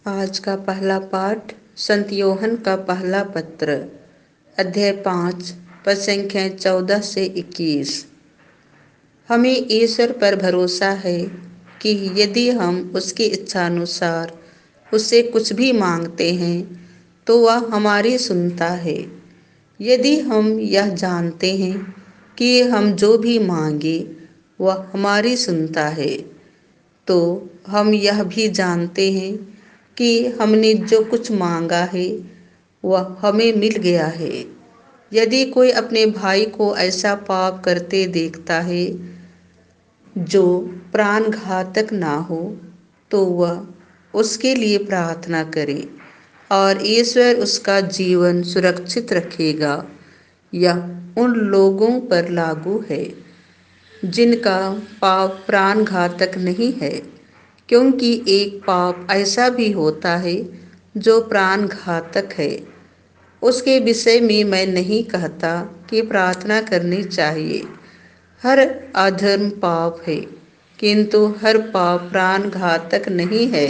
आज का पहला पाठ संत योहन का पहला पत्र, अध्याय 5, पद संख्या 14 से 21। हमें ईश्वर पर भरोसा है कि यदि हम उसकी इच्छानुसार उससे कुछ भी मांगते हैं तो वह हमारी सुनता है। यदि हम यह जानते हैं कि हम जो भी मांगे वह हमारी सुनता है, तो हम यह भी जानते हैं कि हमने जो कुछ मांगा है वह हमें मिल गया है। यदि कोई अपने भाई को ऐसा पाप करते देखता है जो प्राणघातक ना हो, तो वह उसके लिए प्रार्थना करे और ईश्वर उसका जीवन सुरक्षित रखेगा। यह उन लोगों पर लागू है जिनका पाप प्राणघातक नहीं है, क्योंकि एक पाप ऐसा भी होता है जो प्राणघातक है। उसके विषय में मैं नहीं कहता कि प्रार्थना करनी चाहिए। हर अधर्म पाप है, किंतु हर पाप प्राणघातक नहीं है।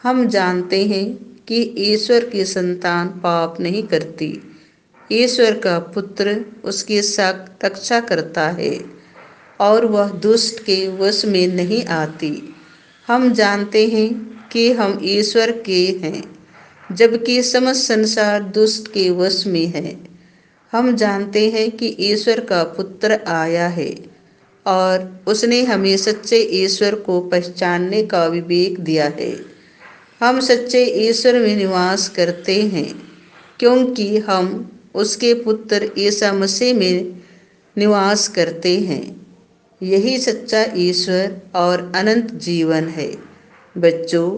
हम जानते हैं कि ईश्वर की संतान पाप नहीं करती। ईश्वर का पुत्र उसकी रक्षा करता है और वह दुष्ट के वश में नहीं आती। हम जानते हैं कि हम ईश्वर के हैं, जबकि समस्त संसार दुष्ट के वश में है। हम जानते हैं कि ईश्वर का पुत्र आया है और उसने हमें सच्चे ईश्वर को पहचानने का विवेक दिया है। हम सच्चे ईश्वर में निवास करते हैं क्योंकि हम उसके पुत्र ईसा मसीह में निवास करते हैं। यही सच्चा ईश्वर और अनंत जीवन है। बच्चों,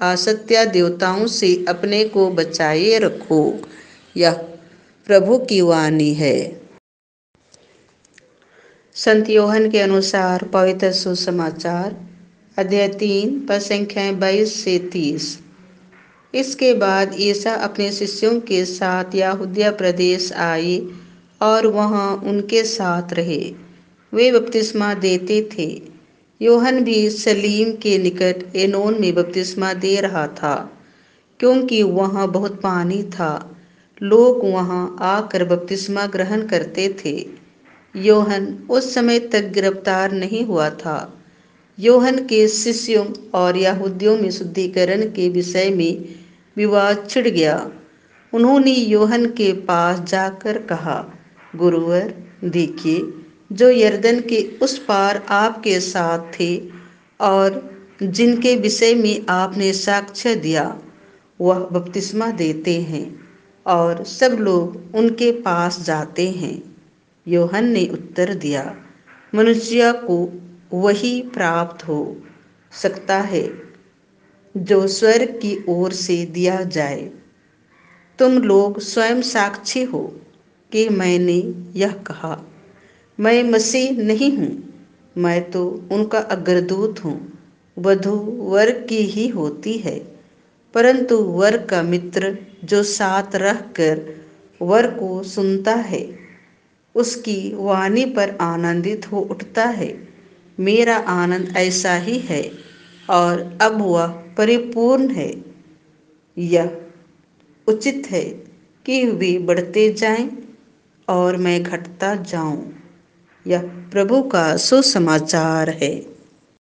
असत्य देवताओं से अपने को बचाए रखो। यह प्रभु की वाणी है। संत योहन के अनुसार पवित्र सुसमाचार, अध्याय 3, पद संख्याएं 22 से 30। इसके बाद ईसा अपने शिष्यों के साथ यहूदिया प्रदेश आए और वहां उनके साथ रहे। वे बपतिस्मा देते थे। योहन भी सलीम के निकट एनोन में बपतिस्मा दे रहा था, क्योंकि वहां बहुत पानी था। लोग वहां आकर बपतिस्मा ग्रहण करते थे। योहन उस समय तक गिरफ्तार नहीं हुआ था। योहन के शिष्यों और यहूदियों में शुद्धिकरण के विषय में विवाद छिड़ गया। उन्होंने योहन के पास जाकर कहा, गुरुवर, देखिए, जो यरदन के उस पार आपके साथ थे और जिनके विषय में आपने साक्ष्य दिया, वह बपतिस्मा देते हैं और सब लोग उनके पास जाते हैं। योहन ने उत्तर दिया, मनुष्य को वही प्राप्त हो सकता है जो स्वर्ग की ओर से दिया जाए। तुम लोग स्वयं साक्षी हो कि मैंने यह कहा। मैं मसीह नहीं हूँ, मैं तो उनका अग्रदूत हूँ। वधू वर की ही होती है, परंतु वर का मित्र जो साथ रहकर वर को सुनता है, उसकी वाणी पर आनंदित हो उठता है। मेरा आनंद ऐसा ही है और अब वह परिपूर्ण है। यह उचित है कि वे बढ़ते जाएं और मैं घटता जाऊं। यह प्रभु का सुसमाचार है।